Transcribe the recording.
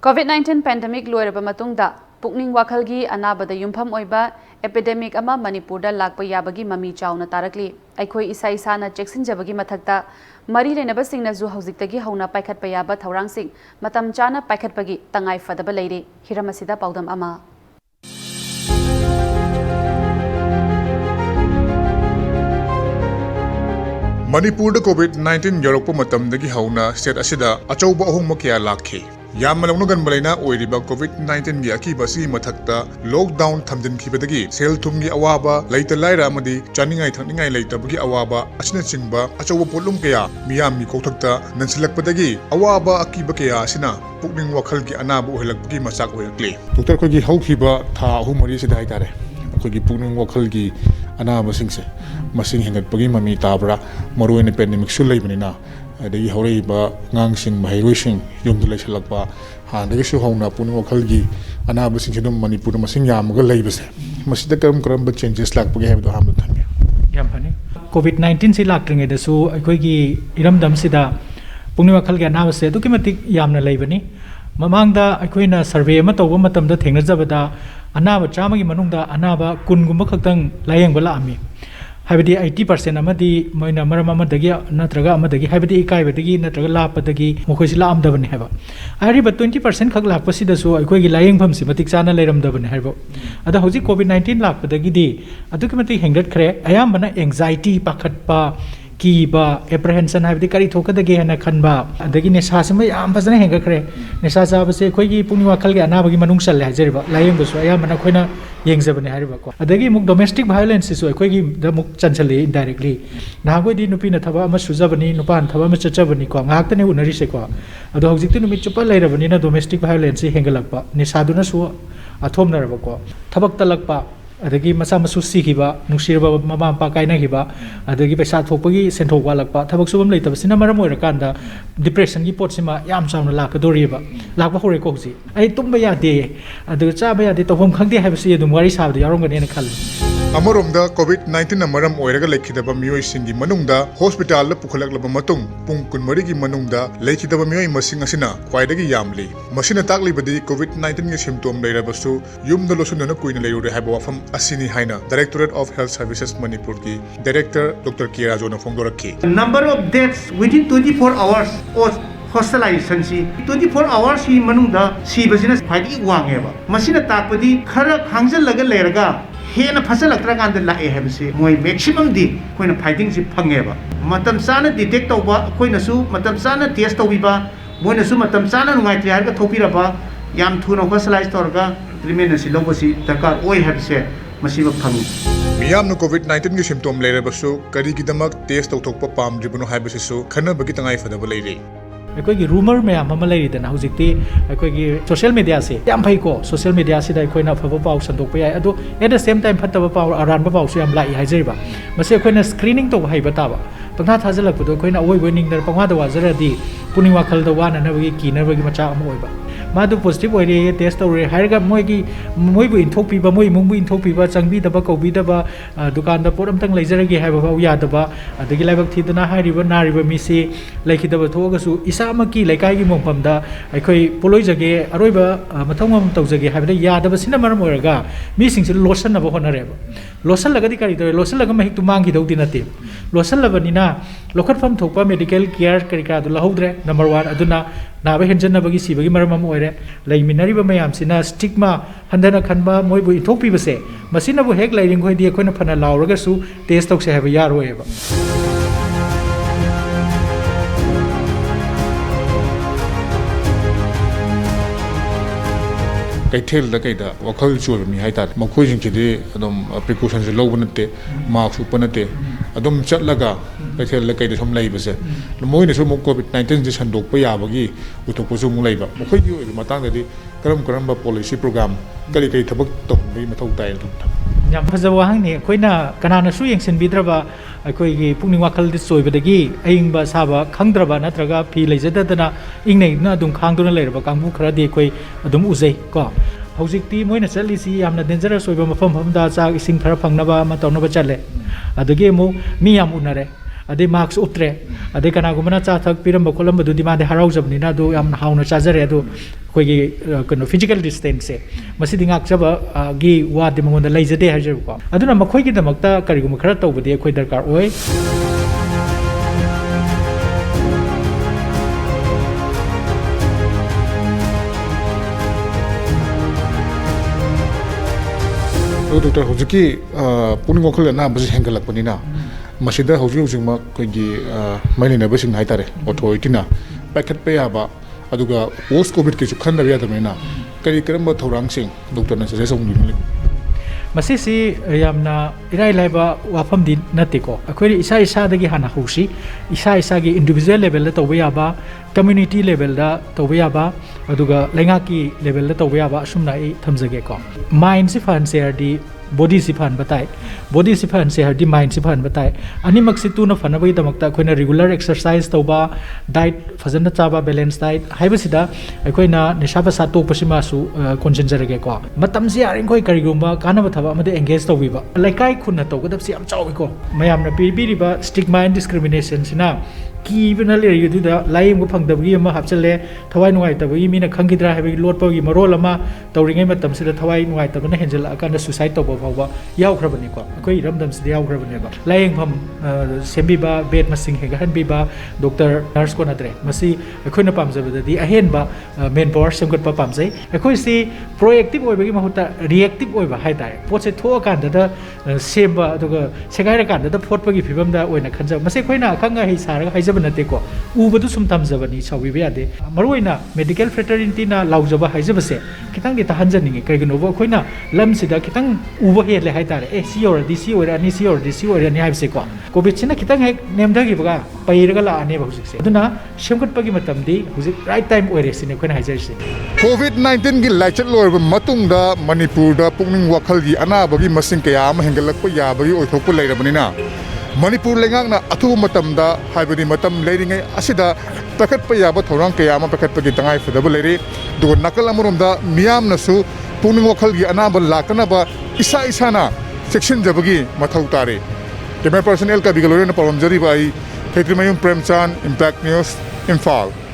COVID-19 pandemic loiraba matungda pukning wakhalgi anabada yumpham oiba epidemic ama Manipur da lakpa yabagi mami chauna tarakli aikhoi isa isana cheksinjabagi mathakta mari lenaba singna zu haujiktagi hauna paikhatpa yaba thaurangsing matam chana paikhatpagi tangai fadaba leire hiramasida paudam ama Manipur da COVID-19 yorokpa matamdagi hauna state asida achauba ahongma kya lakhi yamma lawnagan balaina oiriba COVID-19 gi akibasi mathakta lockdown thamjinkhibadagi sel thumgi awaba leita laira amadi chaningai thakningai leitabagi awaba asina chingba achauba potlum kya miyammi kokthakta nansilakpadagi awaba akiba kya asina pukning wakhalgi anabu ohelakpagi machak oirakli doctor khogi haukiba tha ahumari sida haitare khogi pukning wakhalgi anaba singse masing hengatpagi mami tabra maruine pandemic su leibanina adagi horaiba ngangsing mahiroising yumdu leisalakpa handagi su hauna pukning wakhalgi anaba singsidum Manipur masing yamaga leibase masida karam changes lakpagi habdo hamdu thangi yam phani COVID-19 si laktringe da su aikoigi iramdam sida pukning wakhalgi anaba se dukimatik yamna leibani mamangda aikoina survey ama tawba matamda thengnajabada anaba chamagi manungda anaba kungumba khaktang layeng bala ami habidi 80% amadi moina maram amadagi natraga amadagi habidi ikaibadagi natraga lapadagi mokhoisi la amdabani haba ariba 20% khak lakpasida su aikoigi layeng phamsi matik chana leiramdabani haibo ada hoji COVID-19 lakpadagi di aduki matik hengrat khre ayambana anxiety pakhatpa kiba apprehension habidi kari thokadagi hana khanba adagi nesa sima yam phajana hengakre nesa chabase khoigi pukning wakhalgi anabagi manung challe hajariba layeng busu ayambana khoina yengjabani hariba ko adagi muk domestic violence su khoigi da muk chanchali indirectly nagoi di nupi na thaba ama sujabani nupan thaba ma chachabani ko ngaktane unari se ko ado hojikti numi chupa leirabani na domestic violence hengalakpa nesa duna su athomnaraba ko thabak talakpa adagi masa masu sikiba nungsirba mama pa kaina hiba adagi paisa thokpagi senthok walakpa thabak subam leitaba sina maram oirakanda depression gi pot sima yam chamna lakadoriba lakpa hore ko ji ai tumba yade adu chaba yade tohom khangde habisi adum wari sabdi yarongani na khal Amoromda COVID-19 na maram oiraga lekhidaba miyoi singi manungda hospital la pukhlaklaba matung pung kunmari gi manungda lekhidaba miyoi masing asina khwaidagi yamli masina taklibadi COVID-19 gi symptom leirabasu yumda losunna kuina leirure haiba wafam asini haina Directorate of Health Services Manipur ki Director Dr. Kirajo na phongdorakhi number of deaths within 24 hours of hospitalization si 24 hours si manungda si basina khwaidagi wangeba masina takpadi khara khangjan laga leiraga hena fasalaktra kanda lae habse moi maximum di koina fighting si phangeba matam sana detect tawba koina su matam sana test tawbiba moina su matam sana nungai triar ka thopiraba yam thuna hospitalize torga treatment si lobosi dakar oi habse masiba phangi miyamna COVID-19 gi symptom leirabasu kari gidamak test tawthokpa pamdribano haibasisu khanabagi tangai fadaba leire aikoigi rumor mayam ama leiridana hojikti aikoigi social media se yam phai ko social media se dai koina phaba paw sandokpa yai ado at the same time phattaba paw aranba paw su yam lai haijeriba mase koina screening to haiba taba pangha thajalakpado koina oi boining dar pangha da wazaradi pukning wakhal da wana na bagi kinarbagi macha ama oiba madu positive oire test tore hairga moibu inthokpi ba moi mungbu inthokpi ba changbi daba kobi daba dukan da poram tang leijaragi haiba ba yadaba adagi laibak thidana hairiba nariba misi lekhidaba thoga su isama ki laikai gi mongpam da aikhoi poloijage aroiba mathongam tawjage haibda yadaba sina maram oiraga mi singsi lotion na ba honareba lotion lagadi kari tore lotion laga mahik tu mangi dawdi nate lotion labanina lokhatfam thokpa medical care kari ka du lahodre number 1 aduna nabe henjanna bagi sibagi maram am oire leiminariba mayam sina stigma handana khanba moibu inthokpi base masina bu hek leiring khoi di khoina phana lauraga su test tokse haba yaroeba kaithel da kaida wakhal chul mi haita makhoi jing chidi adom precautions lobu nate mask upanate adom chatlaga kaithel la kaida som leibase moine su COVID-19 ji sandokpa yabagi utokpo su mung leiba makhoi gi oi matang dadi karam ba policy program kali kai thabak tombi mathau tai yam phajawa hangni koina kanana su yengsen bidraba aikoigi pukning wakhal di soibadagi aingba saba khangdraba natraga phi leijadadana ingnei na dum khangduna leiraba kangbu khara de koi adum uzai ko hojikti moina chalisi yamna dangerous soiba mafam famda cha ising khara phangnaba ma tawnaba chale adagi mu mi yam unare ꯑꯗꯩ marks ꯎꯞꯇ꯭ꯔꯦ ꯑꯗꯩ ꯀꯅꯥꯒꯨꯝꯕꯅ ꯆꯥ ꯊꯛ ꯄꯤꯔꯝꯕ ꯈꯣꯠꯂꯝꯕꯗꯨꯗꯤ ꯃꯥꯗꯤ ꯍꯔꯥꯎꯖꯕꯅꯤꯅ ꯑꯗꯨ ꯌꯥꯝꯅ ꯍꯥꯎꯅ ꯆꯥꯖꯔꯦ ꯑꯗꯨ ꯑꯩꯈꯣꯏꯒꯤ ꯀꯩꯅꯣ ꯐꯤꯖꯤꯀꯦꯜ ꯗꯤꯁꯇꯦꯟꯁꯁꯦ ꯃꯁꯤꯗꯤ ꯉꯥꯛꯆꯕꯒꯤ ꯋꯥꯗꯤ ꯃꯉꯣꯟꯗ ꯂꯩꯖꯗꯦ ꯍꯥꯏꯖꯔꯤꯕꯀꯣ ꯑꯗꯨꯅ ꯃꯈꯣꯏꯒꯤꯗꯃꯛꯇ ꯀꯔꯤꯒꯨꯝꯕ ꯈꯔ ꯇꯧꯕꯗꯤ ꯑꯩꯈꯣꯏ ꯗꯔꯀꯥꯔ ꯑꯣꯏ Doctor, hojiki puning wakal na basi hengalakpanina masida hojik ma koigi mailina basing haitare authority na packet pe aba aduga post covid ke khanda ya tamena kari karamba thorangsing doctor na suggest ong ꯃꯁꯤꯁꯤ ꯌꯥꯝꯅ ꯏꯔꯥꯏ ꯂꯥꯏꯕ ꯋꯥꯐꯝꯗꯤ ꯅꯠꯇꯦꯀꯣ ꯑꯩꯈꯣꯏ ꯏꯁꯥ ꯏꯁꯥꯗꯒꯤ ꯍꯥꯟꯅ ꯍꯧꯁꯤ ꯏꯁꯥ ꯏꯁꯥꯒꯤ ꯏꯟꯗꯤꯕꯤꯖꯨꯋꯦꯜ ꯂꯦꯚꯦꯜꯗ ꯇꯧꯕ ꯌꯥꯕ ꯀꯝꯃ꯭ꯌꯨꯅꯤꯇꯤ ꯂꯦꯚꯦꯜꯗ ꯇꯧꯕ ꯌꯥꯕ ꯑꯗꯨꯒ ꯂꯩꯉꯥꯛꯀꯤ ꯂꯦꯚꯦꯜꯗ ꯇꯧꯕ ꯌꯥꯕ ꯑꯁꯨꯝꯅ ꯑꯩ ꯊꯝꯖꯒꯦꯀꯣ ꯃꯥꯏꯟꯁꯤ ꯐꯍꯟꯁꯦ ꯍꯥꯏꯔꯗꯤ ꯕꯣꯗꯤꯁꯤ ꯐꯍꯟꯕ ꯇꯥꯏ ꯕꯣꯗꯤꯁꯤ ꯐꯍꯟꯁꯦ ꯍꯥꯏꯔꯗꯤ ꯃꯥꯏꯟꯁꯤ ꯐꯍꯟꯕ ꯇꯥꯏ ꯑꯅꯤꯃꯛꯁꯤ ꯇꯨꯅ ꯐꯅꯕꯒꯤꯗꯃꯛꯇ ꯑꯩꯈꯣꯏꯅ ꯔꯤꯒꯨꯂꯔ ꯑꯦꯛꯁꯔꯁꯥꯏꯖ ꯇꯧꯕ ꯗꯥꯏꯠ ꯐꯖꯅ ꯆꯥꯕ ꯕꯦꯂꯦꯟꯁ ꯗꯥꯏꯠ ꯍꯥꯏꯕꯁꯤꯗ ꯑꯩꯈꯣꯏꯅ ꯅꯤꯁꯥ ꯄꯁꯥ ꯇꯣꯛꯄꯁꯤꯃꯁꯨ ꯀꯣꯟꯁꯤꯟꯖꯔꯒꯦꯀꯣ ꯃꯇꯝꯁꯤ ꯌꯥꯔꯤꯈꯣꯏ ꯀꯔꯤꯒꯨꯝꯕ ꯀꯥꯟꯅꯕ ꯊꯕꯛ ꯑꯃꯗ ꯑꯦꯡꯒꯦꯖ ꯇꯧꯕꯤꯕ ꯂꯩꯀꯥꯏ ꯈꯨꯟꯅ ꯇꯧꯒꯗꯕꯁꯤ ꯌꯥꯝ ꯆꯥꯎꯏꯀꯣ ꯃꯌꯥꯝꯅ ꯄꯤꯕꯤꯔꯤꯕ ꯁ꯭ꯇꯤꯛꯃꯥ ꯑꯦꯟ ꯗꯤꯁꯀ꯭ꯔꯤꯃꯤꯅꯦꯁꯟꯁꯤꯅ ꯀꯤꯕꯅ ꯂꯩꯔꯤꯗꯨꯗ ꯂꯥꯏꯌꯦꯡꯕ ꯐꯪꯗꯕꯒꯤ ꯑꯃ ꯍꯥꯞꯆꯜꯂꯦ ꯊꯋꯥꯏ ꯅꯨꯡꯉꯥꯏꯇꯕꯒꯤ ꯃꯤꯅ ꯈꯪꯈꯤꯗ꯭ꯔꯥ ꯍꯥꯏꯕꯒꯤ ꯂꯣꯠꯄꯒꯤ ꯃꯔꯣꯜ ꯑꯃ ꯇꯧꯔꯤꯉꯩ ꯃꯇꯝꯁꯤꯗ ꯊꯋꯥꯏ ꯅꯨꯡꯉꯥꯏꯇꯕꯅ ꯍꯦꯟꯖꯜꯂꯛꯑꯀꯥꯟꯗ ꯁꯨꯁꯥꯏꯠ ꯇꯧꯕ ꯐꯥꯎꯕ ꯌꯥꯎꯈ꯭ꯔꯕꯅꯤꯀꯣ ꯑꯩꯈꯣꯏ ꯏꯔꯝꯗꯝꯁꯤꯗ ꯌꯥꯎꯈ꯭ꯔꯕꯅꯦꯕ ꯂꯥꯏꯌꯦꯡꯐꯝ ꯁꯦꯝꯕꯤꯕ ꯕꯦꯗ ꯃꯁꯤꯡ ꯍꯦꯟꯒꯠꯍꯟꯕꯤꯕ ꯗꯣꯛꯇꯔ ꯅꯔꯁ ꯀꯣꯟꯅꯗ꯭ꯔꯦ ꯃꯁꯤ ꯑꯩꯈꯣꯏꯅ ꯄꯥꯝꯖꯕꯗꯗꯤ ꯑꯍꯦꯟꯕ ꯃꯦꯟ ꯄꯋꯥꯔ ꯁꯦꯝꯒꯠꯄ ꯄꯥꯝꯖꯩ ꯑꯩꯈꯣꯏꯁꯤ ꯄ꯭ꯔꯣꯑꯦꯛꯇꯤꯚ ꯑꯣꯏꯕꯒꯤ ꯃꯍꯨꯠꯇ ꯔꯤꯑꯦꯛꯇꯤꯚ ꯑꯣꯏꯕ ꯍꯥꯏꯇꯥꯔꯦ ꯄꯣꯠꯁꯦ ꯊꯣꯛꯑꯀꯥꯟꯗꯗ ꯁꯦꯝꯕ ꯑꯗꯨꯒ ꯁꯦꯒꯥꯏꯔꯀꯥꯟꯗꯗ ꯐꯣꯠꯄꯒꯤ ꯐꯤꯕꯝꯗ ꯑꯣꯏꯅ ꯈꯟꯖꯕ ꯃꯁꯤ ꯑꯩꯈꯣꯏꯅ ꯑꯈꯪ ꯑꯍꯩ ꯁꯥꯔꯒ ꯍꯥꯏꯖꯕ ꯅꯠꯇꯦꯀꯣ ꯎꯕꯗꯨ ꯁꯨꯝ ꯊꯝꯖꯕꯅꯤ ꯁꯥꯎꯕꯤꯕ ꯌꯥꯗꯦ ꯃꯔꯨꯑꯣꯏꯅ ꯃꯦꯗꯤꯀꯦꯜ ꯐ꯭ꯔꯦꯇꯔꯅꯤꯇꯤꯅ ꯂꯥꯎꯖꯕ ꯍꯥꯏꯖꯕꯁꯦ ꯈꯤꯇꯪꯗꯤ ꯇꯥꯍꯟꯖꯅꯤꯡꯉꯤ ꯀꯩꯒꯤꯅꯣꯕ ꯑꯩꯈꯣꯏꯅ ꯂꯝꯁꯤꯗ ꯈꯤꯇꯪ ꯎꯕ ꯍꯦꯜꯂꯦ ꯍꯥꯏꯇꯥꯔꯦ ꯁꯤ ꯌꯧꯔꯗꯤ ꯁꯤ ꯑꯣꯏꯔꯛꯑꯅꯤ ꯁꯤ ꯌꯧꯔꯗꯤ ꯁꯤ ꯑꯣꯏꯔꯅꯤ ꯍꯥꯏꯕꯁꯦꯀꯣ ꯀꯣꯚꯤꯗꯁꯤꯅ ꯈꯤꯇꯪ ꯍꯦꯛ ꯅꯦꯝꯊꯈꯤꯕꯒ ꯄꯩꯔꯒ ꯂꯥꯛꯑꯅꯦꯕ ꯍꯧꯖꯤꯛꯁꯦ ꯑꯗꯨꯅ ꯁꯦꯝꯒꯠꯄꯒꯤ ꯃꯇꯝꯗꯤ ꯍꯧꯖꯤꯛ ꯔꯥꯏꯠ ꯇꯥꯏꯝ ꯑꯣꯏꯔꯦ ꯁꯤꯅꯤ ꯑꯩꯈꯣꯏꯅ ꯍꯥꯏꯖꯔꯤꯁꯦ COVID-19 gi laichat loiba matungda Manipurda pungning wakhalgi anabagi masing kaya ama hengalakpa yabagi oithokpa leirabanina Manipur lengakna athuba matamda haibadi matam leiringai asida pakatpa yaba thorang kaya ama pakatpagi tangai fadaba leiri dugo nakal amuromda miyamnasu pungning wakhalgi anaba lakanaba isa isana section jabagi mathau tare camera person El Kabigalore na paramjari bai Khetri Mayum Premchan Impact News Imphal